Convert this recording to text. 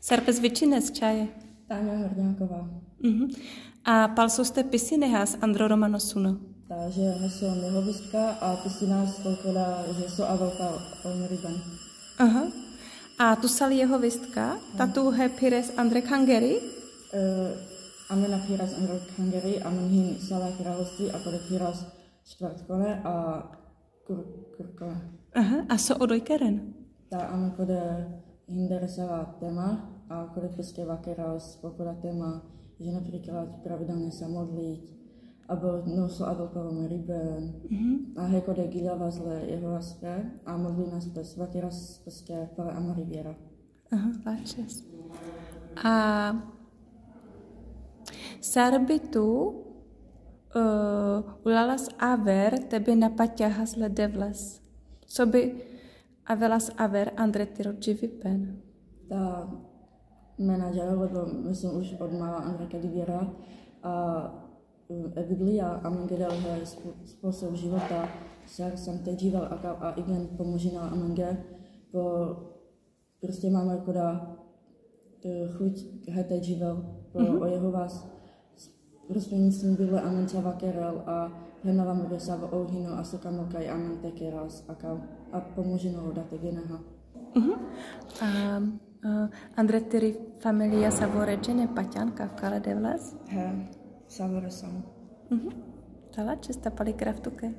Sarpes Vičines čaje. Táňa Hrdňáková. A palsoste pisinehas Andro Romanosuno. Takže heso nehovistka a pisináš spolkoda heso a velká Olmeriban. Aha. A tu sali jeho vistka, tatu he pires Andrek Hangeri? Amena pires Andrek Hangeri, amen hin sala království a kode pires čtvrtkole a kurkole. Aha. A so odojkeren? Ta amen kode hinderesala téma a kode peske vakeras spolkoda téma, že například pravidelně se modlit, abo noso a velkovom ryben, a heko de gilava zle jeho vaspe, a modlí nás pes vakeras peske pale ama riviera. Aha, láčes. A Sarbitu ulalas aver tebe napaťahas le devlas. Soby avelas aver Andre Tyrodži Vipen. Ta manažera, lebo myslím už od mala Andreka Diviera a Biblia a mangedal he způsob života, jsem teď živel a igen pomožina a mange, bo prostě máme koda chuť he teď živel, bo o jeho vás prostě nic mi bylo amen čava kerel a henala mu dosava ouhino a sokamokaj amen tekeras a pomožino date geneha. Andre Tyri familia Savoregene Paťanka v Kale Devlas? He, Savoresam. Tala česta palikraftuke.